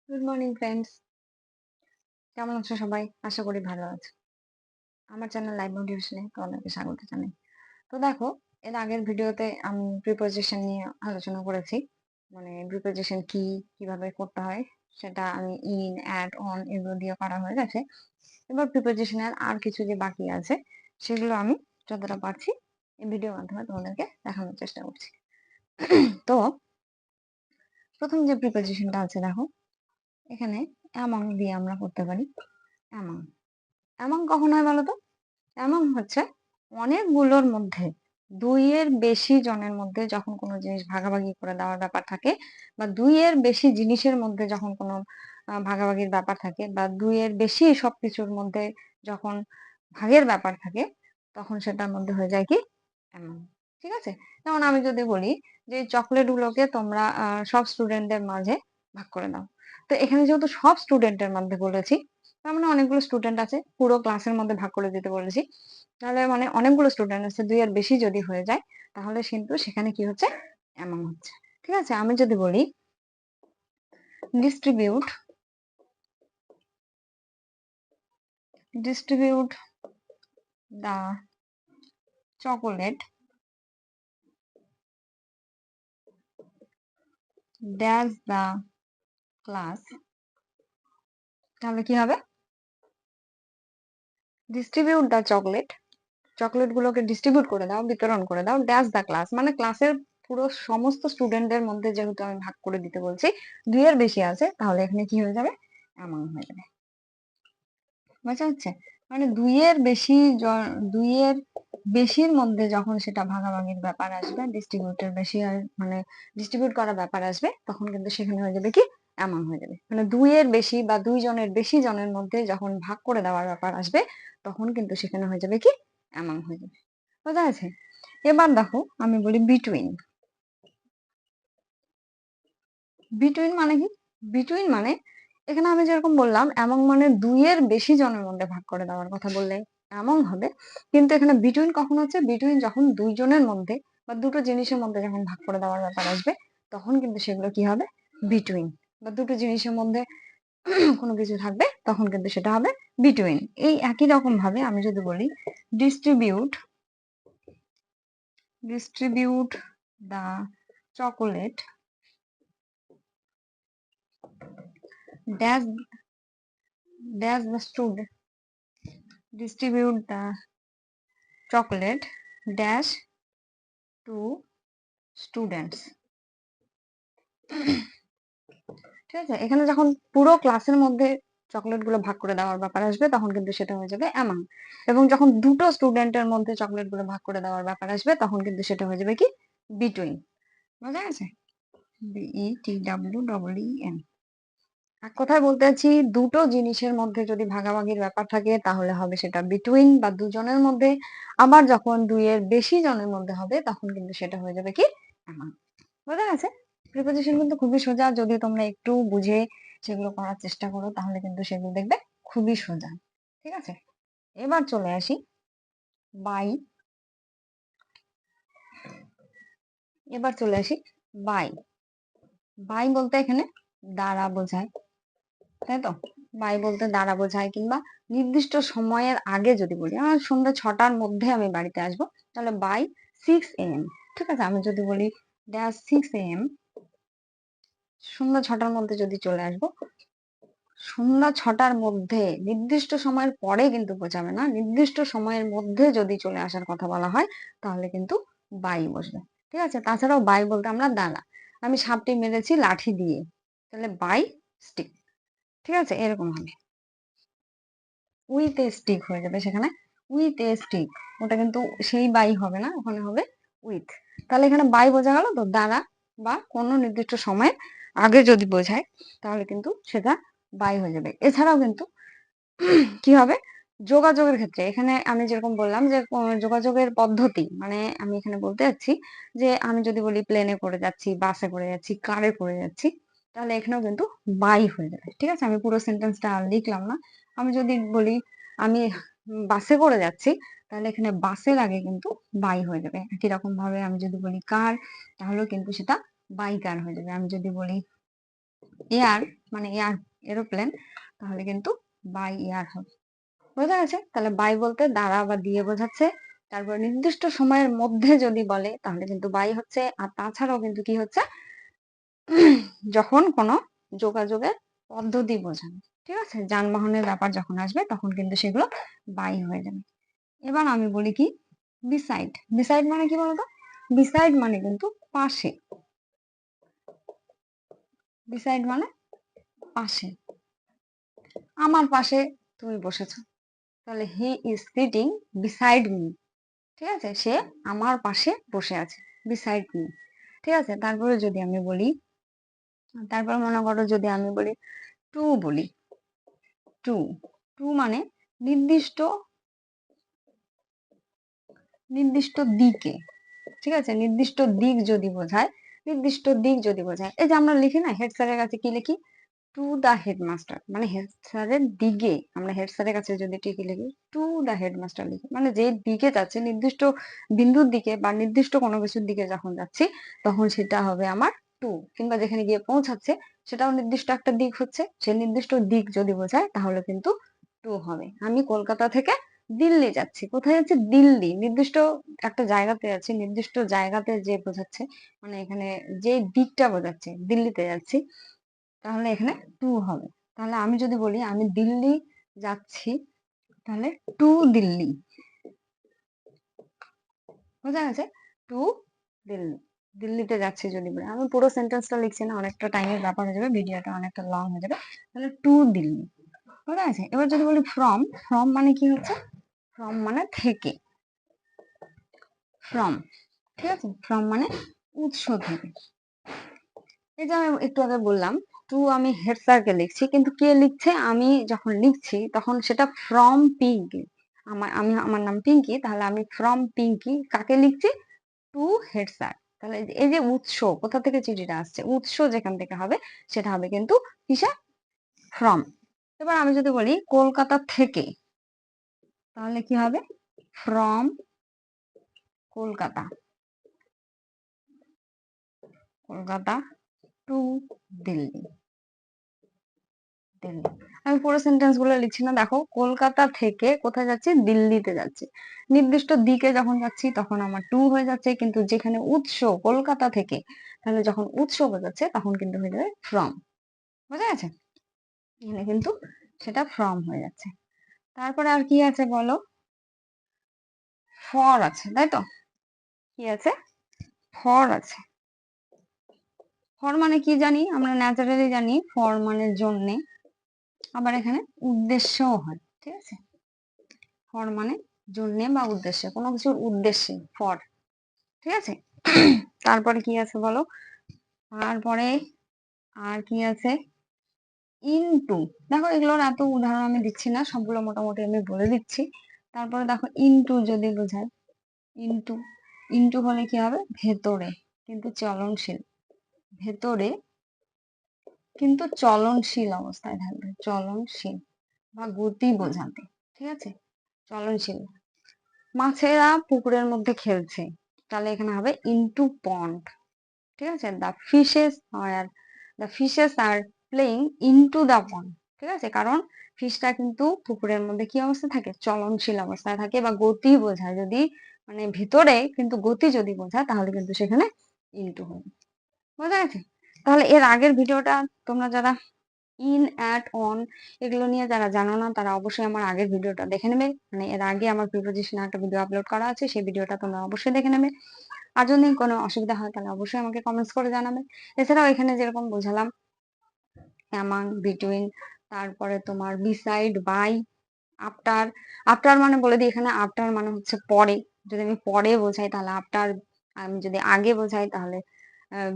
Good morning friends, কেমন আছো সবাই? আশা করি ভালো আছো। আমার চ্যানেল লাইভ মোটিভেশনে তোমাদেরকে স্বাগত জানাই। তো দেখো, এর আগের ভিডিওতে আমি প্রিপোজিশন নিয়ে আলোচনা করেছি। মানে প্রিপোজিশন কি, কিভাবে করতে হয়, সেটা আমি ইন, অ্যাড, অন এগুলো দিয়ে করা হয়ে গেছে। এবার প্রিপোজিশনের আর কিছু যে বাকি আছে সেগুলো আমি যতটা পারছি এই ভিডিওর মাধ্যমে তোমাদেরকে দেখানোর চেষ্টা করছি। তো প্রথম যে প্রিপোজিশনটা আছে দেখো, এখানে অ্যামং দিয়ে আমরা করতে পারি। অ্যামং অ্যামং কখন হয় বলো তো? এমন হচ্ছে অনেকগুলোর মধ্যে, দুইয়ের বেশি জনের মধ্যে যখন কোনো জিনিস ভাগাভাগি করে দেওয়ার ব্যাপার থাকে, বা দুইয়ের বেশি জিনিসের মধ্যে যখন কোনো ভাগাভাগির ব্যাপার থাকে, বা দুইয়ের বেশি সবকিছুর মধ্যে যখন ভাগের ব্যাপার থাকে, তখন সেটার মধ্যে হয়ে যায় কি এমন। ঠিক আছে, যেমন আমি যদি বলি যে চকলেট গুলোকে তোমরা সব স্টুডেন্টদের মাঝে ভাগ করে দাও, তো এখানে যেহেতু সব স্টুডেন্টের মধ্যে বলেছি, তার মানে অনেকগুলো স্টুডেন্ট আছে, পুরো ক্লাসের মধ্যে ভাগ করে দিতে বলেছি, তাহলে মানে অনেকগুলো স্টুডেন্ট আছে, দুই এর বেশি যদি হয়ে যায় তাহলে কিন্তু সেখানে কি হচ্ছে এমন হচ্ছে। ঠিক আছে, আমি যদি বলি distribute distribute the chocolate dash the class, তাহলে কি হবে? ডিস্ট্রিবিউট দা চকলেট, চকলেট গুলোকে ডিস্ট্রিবিউট করে দাও, বিতরণ করে দাও, ড্যাশ দা ক্লাস মানে ক্লাসের পুরো সমস্ত স্টুডেন্টদের মধ্যে যেহেতু আমি ভাগ করে দিতে বলছি, দুই এর বেশি আছে, তাহলে এখানে কি হয়ে যাবে এমন হয়ে যাবে। বোঝা যাচ্ছে? মানে দুইয়ের বেশির মধ্যে যখন সেটা ভাগাভাগির ব্যাপার আসবে, ডিস্ট্রিবিউটের বেশি মানে ডিস্ট্রিবিউট করার ব্যাপার আসবে, তখন কিন্তু সেখানে হয়ে যাবে কি এমন হয়ে যাবে। মানে দুইয়ের বেশি বা দুই জনের বেশি জনের মধ্যে যখন ভাগ করে দেওয়ার ব্যাপার আসবে, তখন কিন্তু সেখানে হয়ে যাবে কি এমন হয়ে যাবে। বোঝা গেছে? এবার দেখো, আমি বলি বিটুইন। বিটুইন মানে কি? বিটুইন মানে এখানে আমি যেরকম বললাম এমন মানে দুইয়ের বেশি জনের মধ্যে ভাগ করে দেওয়ার কথা বললে এমন হবে, কিন্তু এখানে বিটুইন কখন হচ্ছে? বিটুইন যখন দুইজনের মধ্যে বা দুটো জিনিসের মধ্যে যখন ভাগ করে দেওয়ার ব্যাপার আসবে, তখন কিন্তু সেগুলো কি হবে বিটুইন। বা দুটো জিনিসের মধ্যে কোনো কিছু থাকবে, তখন কিন্তু সেটা হবে বিটুইন। এই একই রকম ভাবে আমি যদি বলি distribute distribute the chocolate dash dash the student, distribute the chocolate dash to students। ঠিক আছে, এখানে যখন পুরো ক্লাসের মধ্যে চকলেট গুলো ভাগ করে দেওয়ার ব্যাপার আসবে, তখন কিন্তু সেটা হয়ে যাবে অ্যামাউন্ট। এবং যখন দুটো স্টুডেন্টের মধ্যে চকলেট গুলো ভাগ করে দেওয়ার ব্যাপার আসবে, তখন কিন্তু সেটা হয়ে যাবে কি বিটুইন। বোঝা গেছে? BETWEEN। এক কথায় বলতে চাচ্ছি, দুটো জিনিসের মধ্যে যদি ভাগাভাগির ব্যাপার থাকে তাহলে হবে সেটা বিটুইন বা দুজনের মধ্যে। আবার যখন দুইয়ের বেশি জনের মধ্যে হবে, তখন কিন্তু সেটা হয়ে যাবে কি এমন। বোঝা গেছে? প্রিপোজিশন কিন্তু খুবই সোজা, যদি তোমরা একটু বুঝে সেগুলো করার চেষ্টা করো তাহলে কিন্তু সেগুলো দেখবে খুবই সোজা। ঠিক আছে, এবার চলে আসি বাই। এবার চলে আসি বাই। বাই বলতে এখানে দ্বারা বোঝায়, তাই তো? বাই বলতে দ্বারা বোঝায়, কিংবা নির্দিষ্ট সময়ের আগে যদি বলি সন্ধ্যা 6টার মধ্যে আমি বাড়িতে আসবো, তাহলে বাই 6 AM। ঠিক আছে, আমি যদি বলি ড্যাশ 6 AM, সন্ধ্যা 6টার মধ্যে যদি চলে আসবো, সন্ধ্যা 6টার মধ্যে নির্দিষ্ট সময়ের পরে কিন্তু বোঝাবে না, নির্দিষ্ট সময়ের মধ্যে যদি চলে আসার কথা বলা হয় তাহলে কিন্তু বাই বসবে। ঠিক আছে, তাছাড়াও বাই বলতে আমরা দ্বারা, আমি সাপটি মেরেছি লাঠি দিয়ে, তাহলে বাই স্টিক। ঠিক আছে, এরকম হবে। উইথ এ স্টিক হয়ে যাবে সেখানে, উইথ এ স্টিক। ওটা কিন্তু সেই বাই হবে না, ওখানে হবে উইথ। তাহলে এখানে বাই বোঝা গেল তো, দ্বারা বা কোনো নির্দিষ্ট সময়ের আগে যদি বোঝায় তাহলে কিন্তু সেটা বাই হয়ে যাবে। এছাড়াও কিন্তু কি হবে যোগাযোগের ক্ষেত্রে, এখানে আমি যেরকম বললাম যে যোগাযোগের পদ্ধতি, মানে আমি এখানে বলতে যাচ্ছি যে আমি যদি বলি প্লেনে করে যাচ্ছি, বাসে করে যাচ্ছি, কারে করে যাচ্ছি, তাহলে এখানেও কিন্তু বাই হয়ে যাবে। ঠিক আছে, আমি পুরো সেন্টেন্সটা আর লিখলাম না। আমি যদি বলি আমি বাসে করে যাচ্ছি, তাহলে এখানে বাসের আগে কিন্তু বাই হয়ে যাবে। একই রকম ভাবে আমি যদি বলি কার, তাহলেও কিন্তু সেটা বাই কার হয়ে যাবে। আমি যদি বলি এয়ার মানে এরোপ্লেন, তাহলে কিন্তু বাই এয়ার হবে। বোঝা গেছে? তাহলে বাই বলতে দ্বারা বা দিয়ে বোঝাচ্ছে। তারপর নির্দিষ্ট সময়ের মধ্যে যদি বলে তাহলে কিন্তু বাই হচ্ছে। আর তাছাড়াও কিন্তু কি হচ্ছে, যখন কোনো যোগাযোগের পদ্ধতি বোঝানো, ঠিক আছে, যানবাহনের ব্যাপার যখন আসবে তখন কিন্তু সেগুলো বাই হয়ে যাবে। এবার আমি বলি কি, বিসাইড। বিসাইড মানে কি বলতো? বিসাইড মানে কিন্তু পাশে। বিসাইড মানে পাশে। আমার পাশে তুমি বসেছো, তাহলে he is sitting beside me. ঠিক আছে, সে আমার পাশে বসে আছে, বিসাইড মি। ঠিক আছে, তারপরে যদি আমি বলি, তারপর মনে করো যদি আমি বলি টু, বলি টু। টু মানে নির্দিষ্ট নির্দিষ্ট দিকে। ঠিক আছে, নির্দিষ্ট দিক যদি বোঝায়, নির্দিষ্ট দিক যদি বোঝায়, এই যে আমরা লিখি না হেড স্যারের কাছে কি লিখি, টু দা হেডমাস্টার, মানে হেড স্যারের দিকে। আমরা হেড স্যারের কাছে যদি টিকি লিখি টু দা হেডমাস্টার লিখি, মানে যে দিকে যাচ্ছে, নির্দিষ্ট বিন্দুর দিকে বা নির্দিষ্ট কোনো কিছুর দিকে যখন যাচ্ছি তখন সেটা হবে আমার টু। কিংবা যেখানে গিয়ে পৌঁছাচ্ছে সেটাও নির্দিষ্ট একটা দিক হচ্ছে, সে নির্দিষ্ট দিক যদি বোঝায় তাহলে কিন্তু টু হবে। আমি কলকাতা থেকে দিল্লি যাচ্ছি, কোথায় যাচ্ছি? দিল্লি, নির্দিষ্ট একটা জায়গাতে যাচ্ছি, নির্দিষ্ট জায়গাতে যে বোঝাচ্ছে, মানে এখানে যে দিকটা বোঝাচ্ছে দিল্লিতে যাচ্ছি, তাহলে এখানে টু হবে। তাহলে আমি যদি বলি আমি দিল্লি যাচ্ছি, তাহলে টু দিল্লি। বোঝা গেছে? টু দিল্লি, দিল্লিতে যাচ্ছি যদি বলি। আমি পুরো সেন্টেন্সটা লিখছি না, অনেকটা টাইমের ব্যাপার হয়ে যাবে, ভিডিওটা অনেকটা লং হয়ে যাবে। তাহলে টু দিল্লি। বোঝা গেছে? এবার যদি বলি ফ্রম, ফ্রম মানে কি হচ্ছে? ফ্রম মানে থেকে। ফ্রম, ঠিক আছে, ফ্রম মানে উৎস থেকে। এই যে আমি একটু আগে বললাম টু আমি হেড স্যারকে লিখছি, কিন্তু কে লিখছে? আমি যখন লিখছি তখন সেটা ফ্রম পিঙ্কি। আমার নাম পিঙ্কি, তাহলে আমি ফ্রম পিঙ্কি কাকে লিখছি? To head sir. তাহলে এই যে উৎস, কোথা থেকে চিঠিটা আসছে, উৎস যেখান থেকে হবে সেটা হবে কিন্তু কিসে? ফ্রম। এবার আমি যদি বলি কলকাতা থেকে, তাহলে কি হবে? ফ্রম কলকাতা। কলকাতা টু দিল্লি। দিল্লি। আমি পুরো সেন্টেন্স গুলো লিখছি না, দেখো কলকাতা থেকে কোথায় যাচ্ছি? দিল্লিতে যাচ্ছি। নির্দিষ্ট দিকে যখন যাচ্ছি তখন আমার টু হয়ে যাচ্ছে, কিন্তু যেখানে উৎস কলকাতা থেকে, তাহলে যখন উৎস বোঝাচ্ছে তখন কিন্তু হয়ে যাবে ফ্রম। বুঝা গেছে? এখানে কিন্তু সেটা ফ্রম হয়ে যাচ্ছে। তারপরে আর কি আছে বলো? ফর আছে, তাই তো? কি আছে? ফর আছে। ফর মানে কি জানি আমরা, ন্যাচারালি জানি ফর মানে জন্যে। আবার এখানে উদ্দেশ্যও হয়, ঠিক আছে? ফর মানে জন্যে বা উদ্দেশ্যে, কোনো কিছুর উদ্দেশ্যে ফর। ঠিক আছে? তারপরে কি আছে বলো? তারপরে আর কি আছে? ইনটু। দেখো এগুলোর এত উদাহরণ আমি দিচ্ছি না, সবগুলো মোটামুটি আমি বলে দিচ্ছি। তারপরে দেখো ইনটু যদি বোঝায়, ইনটু, ইনটু হলে কি হবে? ভেতরে, কিন্তু চলনশীল। ভেতরে কিন্তু চলনশীল অবস্থায় থাকবে, চলনশীল বা গতি বোঝাতে। ঠিক আছে, চলনশীল। মাছেরা পুকুরের মধ্যে খেলছে, তাহলে এখানে হবে ইনটু পন্ড। ঠিক আছে, the fishes are playing into the pond. ঠিক আছে, কারণ ফিশটা কিন্তু পুকুরের মধ্যে কি অবস্থা থাকে? চলনশীল অবস্থায় থাকে, বা গতি বোঝায় যদি, মানে ভিতরে কিন্তু গতি যদি বোঝায় তাহলে কিন্তু সেখানে ইনটু হবে। বোঝা গেছে? তাহলে এর আগের ভিডিওটা তোমরা যারা ইন, অ্যাট, অন এগুলো নিয়ে যারা জানো না তারা অবশ্যই আমার আগের ভিডিওটা দেখে নেবে। মানে এর আগে আমার প্রিপোজিশনে একটা ভিডিও আপলোড করা আছে, সেই ভিডিওটা তোমরা অবশ্যই দেখে নেবে। আর যদি কোনো অসুবিধা হয় তাহলে অবশ্যই আমাকে কমেন্টস করে জানাবে। এছাড়াও এখানে যেরকম বোঝালাম অ্যামাং, বিটুইন, তারপরে তোমার বিসাইড, বাই, আফটার। আফটার মানে বলে দিই, এখানে আফটার মানে হচ্ছে পরে। যদি আমি পরে বোঝাই তাহলে আফটার, আমি যদি আগে বোঝাই তাহলে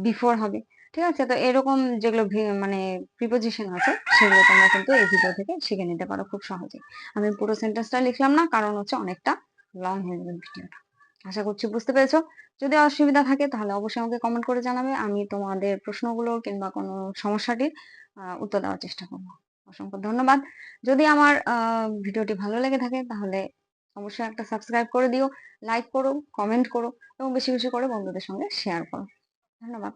বিফোর হবে। ঠিক আছে, তো এরকম যেগুলো মানে প্রিপোজিশন আছে সেগুলো তোমরা কিন্তু এই ভিডিও থেকে শিখে নিতে পারো খুব সহজে। আমি পুরো সেন্টেন্সটা লিখলাম না, কারণ হচ্ছে অনেকটা লং হয়ে যাবে ভিডিওটা। আশা করছি বুঝতে পেরেছো। যদি অসুবিধা থাকে তাহলে অবশ্যই আমাকে কমেন্ট করে জানাবে, আমি তোমাদের প্রশ্নগুলো কিংবা কোনো সমস্যাটির উত্তর দেওয়ার চেষ্টা করবো। অসংখ্য ধন্যবাদ। যদি আমার ভিডিওটি ভালো লেগে থাকে তাহলে অবশ্যই একটা সাবস্ক্রাইব করে দিও, লাইক করো, কমেন্ট করো এবং বেশি বেশি করে বন্ধুদের সঙ্গে শেয়ার করো। ধন্যবাদ।